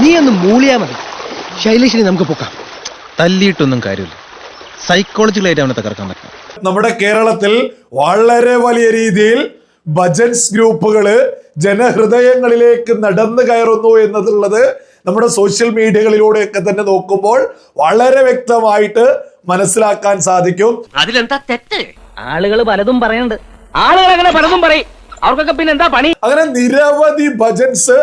നീ ഒന്ന് മൂളിയാ മതി. ശൈലേഷിനെ നമുക്ക് പൊക്കാം. തല്ലിയിട്ടൊന്നും കാര്യമില്ല, സൈക്കോളജിക്കലായിട്ട് അവനെ തകർക്കാൻ പറ്റും. നമ്മുടെ കേരളത്തിൽ വളരെ വലിയ രീതിയിൽ ഭജൻസ് ഗ്രൂപ്പുകള് ജനഹൃദയങ്ങളിലേക്ക് നടന്നു കയറുന്നു എന്നുള്ളത് നമ്മുടെ സോഷ്യൽ മീഡിയകളിലൂടെയൊക്കെ തന്നെ നോക്കുമ്പോൾ വളരെ വ്യക്തമായിട്ട് മനസ്സിലാക്കാൻ സാധിക്കും. അതിലെന്താ തെറ്റ്? ആളുകൾ പലതും പറയുന്നുണ്ട്. ആളുകൾ അങ്ങനെ പലതും പറയും. അവർക്കൊക്കെ പിന്നെ എന്താ പണി? അങ്ങനെ നിരവധി ഭജൻസ്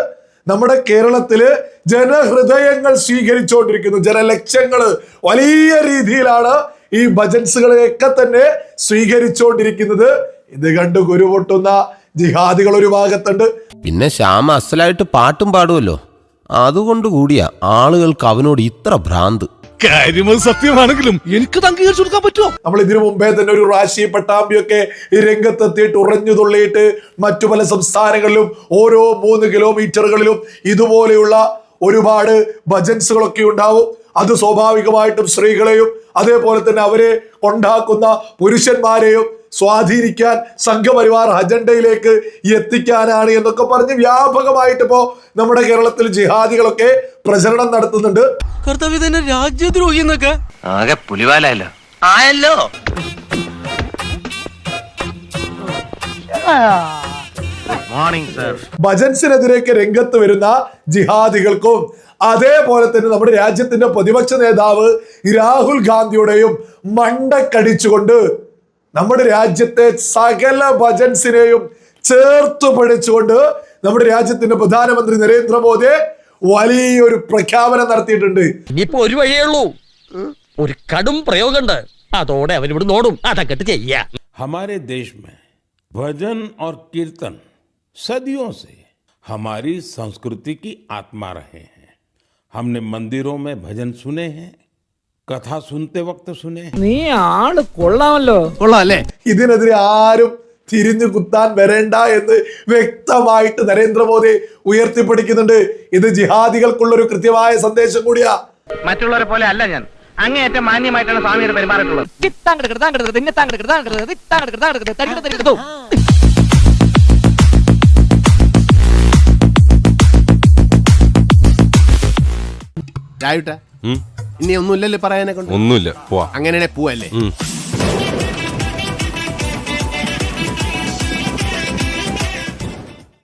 നമ്മുടെ കേരളത്തില് ജനഹൃദയങ്ങൾ സ്വീകരിച്ചുകൊണ്ടിരിക്കുന്നു. ജനലക്ഷങ്ങള് വലിയ രീതിയിലാണ് ഈ ഭജൻസുകളെയൊക്കെ തന്നെ സ്വീകരിച്ചുകൊണ്ടിരിക്കുന്നത്. ഇത് കണ്ട് ഗുരുപൊട്ടുന്ന ജിഹാദികൾ ഒരു ഭാഗത്തുണ്ട്. പിന്നെ ശ്യാമ അസലായിട്ട് പാട്ടും പാടുമല്ലോ, അതുകൊണ്ട് കൂടിയാ ആളുകൾക്ക് അവനോട് ഇത്ര ഭ്രാന്ത്. സത്യമാണെങ്കിലും എനിക്ക് അംഗീകരിച്ചു കൊടുക്കാൻ പറ്റുമോ? നമ്മൾ ഇതിനു മുമ്പേ തന്നെ ഒരു റാശി പട്ടാമ്പിയൊക്കെ ഈ രംഗത്തെത്തിയിട്ട് ഉറഞ്ഞു തുള്ളിയിട്ട് മറ്റു പല സംസ്ഥാനങ്ങളിലും ഓരോ 3 കിലോമീറ്ററുകളിലും ഇതുപോലെയുള്ള ഒരുപാട് ഭജൻസുകളൊക്കെ ഉണ്ടാവും. അത് സ്വാഭാവികമായിട്ടും സ്ത്രീകളെയും അതേപോലെ തന്നെ അവരെ കൊണ്ടാക്കുന്ന പുരുഷന്മാരെയും സ്വാധീനിക്കാൻ സംഘപരിവാർ അജണ്ടയിലേക്ക് എത്തിക്കാനാണ് എന്നൊക്കെ പറഞ്ഞ് വ്യാപകമായിട്ട് ഇപ്പോ നമ്മുടെ കേരളത്തിൽ ജിഹാദികളൊക്കെ പ്രചരണം നടത്തുന്നുണ്ട്. രാജ്യദ്രോഹി എന്നൊക്കെ ആകെ പുലിവാലല്ലോ ആയല്ലോ. ഭജൻസിനെതിരേക്ക് രംഗത്ത് വരുന്ന ജിഹാദികൾക്കും അതേപോലെ തന്നെ നമ്മുടെ രാജ്യത്തിന്റെ പ്രതിപക്ഷ നേതാവ് രാഹുൽ ഗാന്ധിയുടെയും മണ്ടക്കടിച്ചുകൊണ്ട് നമ്മുടെ രാജ്യത്തെ സകല ഭജൻസിനെയും ചേർത്ത് പിടിച്ചുകൊണ്ട് നമ്മുടെ രാജ്യത്തിന്റെ പ്രധാനമന്ത്രി നരേന്ദ്രമോദി വലിയൊരു പ്രഖ്യാപനം നടത്തിയിട്ടുണ്ട്. ഇനിയിപ്പോ ഒരു വഴിയേ ഉള്ളൂ, ഒരു കടും പ്രയോഗമുണ്ട്. അതോടെ അവരിവിടെ നോടും അതൊക്കെ ചെയ്യാ. हमारे देश में भजन और कीर्तन सदियों से हमारी संस्कृति की आत्मा रहे हैं. हमने मंदिरों में भजन सुने हैं, कथा सुनते वक्त सुने हैं. നീ ആള് കൊള്ളാമല്ലോ. കൊള്ളാല്ലേ? ഇതിനെതിരെ ആരും തിരിഞ്ഞു കുത്താൻ വരേണ്ട എന്ന് വ്യക്തമായിട്ട് നരേന്ദ്രമോദി ഉയർത്തിപ്പിടിക്കുന്നുണ്ട്. ഇത് ജിഹാദികൾക്കുള്ളൊരു കൃത്യമായ സന്ദേശം കൂടിയാ. മറ്റുള്ളവരെ പോലെ അല്ല ഞാൻ, അങ്ങേയറ്റം മാന്യമായിട്ടാണ് സ്വാമിയുടെ പെരുമാറിയിട്ടുള്ളത്. ഇനി ഒന്നുമില്ലല്ലോ പറയാനെ കൊണ്ട്. ഒന്നുമില്ല, പോവാ. അങ്ങനെയാണെ പോവല്ലേ.